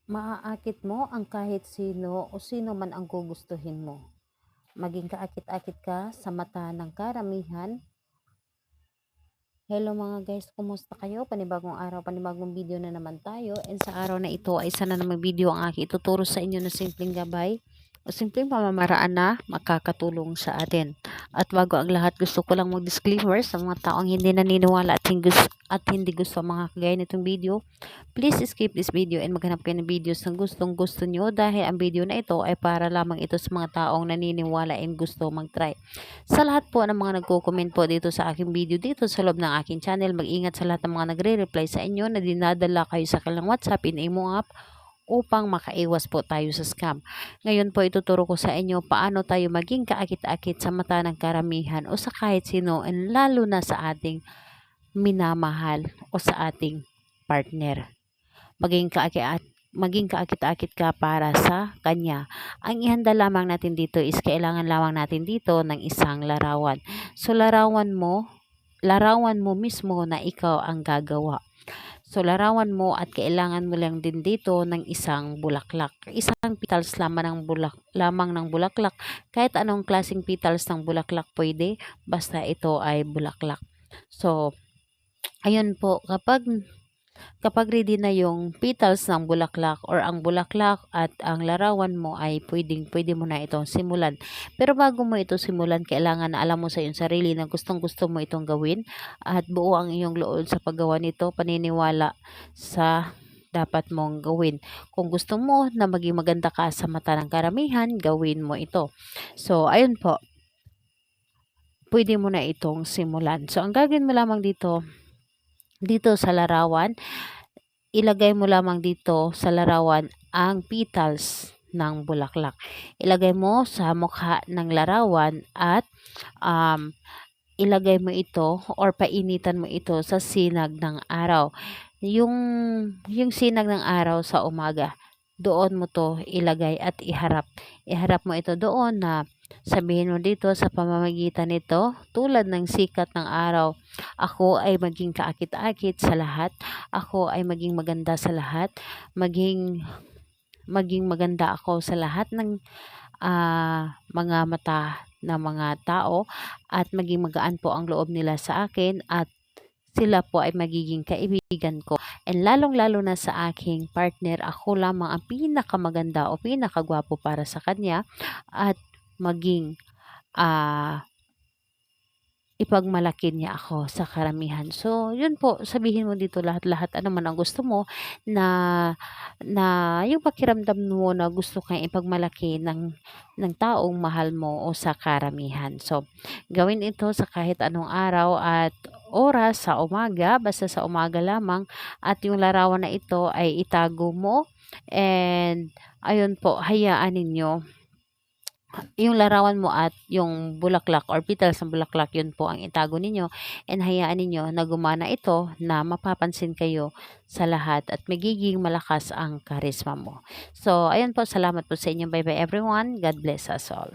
Maaakit mo ang kahit sino o sino man ang gugustuhin mo. Maging kaakit-akit ka sa mata ng karamihan. Hello mga guys, kumusta kayo? Panibagong araw, panibagong video na naman tayo. And sa araw na ito ay isa na namang video ang aking ituturo sa inyo na simpleng gabay o simpleng pamamaraan na makakatulong sa atin. At bago ang lahat, gusto ko lang mag-disclaimer sa mga taong hindi naniniwala at hindi gusto ang mga kagaya nitong video. Please skip this video and maghanap kayo ng videos na gustong gusto nyo dahil ang video na ito ay para lamang ito sa mga taong naniniwala and gusto mag-try. Sa lahat po ng mga nagko-comment po dito sa aking video dito sa loob ng aking channel, mag-ingat sa lahat ng mga nagre-reply sa inyo na dinadala kayo sa kanilang WhatsApp in Imo app upang makaiwas po tayo sa scam. Ngayon po ituturo ko sa inyo paano tayo maging kaakit-akit sa mata ng karamihan o sa kahit sino, and lalo na sa ating minamahal o sa ating partner. Maging kaakit-akit ka para sa kanya. Ang ihanda lamang natin dito is kailangan lamang natin dito ng isang larawan. So larawan mo mismo na ikaw ang gagawa. So larawan mo at kailangan mo lang din dito ng isang bulaklak. Isang petals lamang ng bulaklak. Kahit anong klaseng petals ng bulaklak pwede, basta ito ay bulaklak. So ayun po, kapag ready na yung petals ng bulaklak or ang bulaklak at ang larawan mo ay pwede mo na itong simulan. Pero bago mo ito simulan, kailangan na alam mo sa iyong sarili na gustong-gusto mo itong gawin at buo ang iyong loob sa paggawa nito, paniniwala sa dapat mong gawin. Kung gusto mo na maging maganda ka sa mata ng karamihan, gawin mo ito. So, ayun po. Pwede mo na itong simulan. So, ang gagawin mo lamang dito sa larawan, ilagay mo lamang dito sa larawan ang petals ng bulaklak. Ilagay mo sa mukha ng larawan at ilagay mo ito or painitan mo ito sa sinag ng araw. Yung sinag ng araw sa umaga, doon mo to ilagay at iharap. Iharap mo ito doon na sabihin mo dito sa pamamagitan nito, tulad ng sikat ng araw, ako ay maging kaakit-akit sa lahat. Ako ay maging maganda sa lahat. Maging maganda ako sa lahat ng mga mata ng mga tao at maging magaan po ang loob nila sa akin at sila po ay magiging kaibigan ko. And lalong-lalo na sa aking partner, ako lamang ang pinakamaganda o pinakagwapo para sa kanya at maging ipagmalaki niya ako sa karamihan. So, yun po, sabihin mo dito lahat-lahat ano man ang gusto mo na yung pakiramdam mo na gusto kang ipagmalaki ng taong mahal mo o sa karamihan. So, gawin ito sa kahit anong araw at oras sa umaga, basta sa umaga lamang, at yung larawan na ito ay itago mo and ayun po, hayaan ninyo yung larawan mo at yung bulaklak or petals ng bulaklak, yun po ang itago ninyo and hayaan ninyo na gumana ito na mapapansin kayo sa lahat at magiging malakas ang karisma mo. So, ayun po, salamat po sa inyo. Bye bye everyone. God bless us all.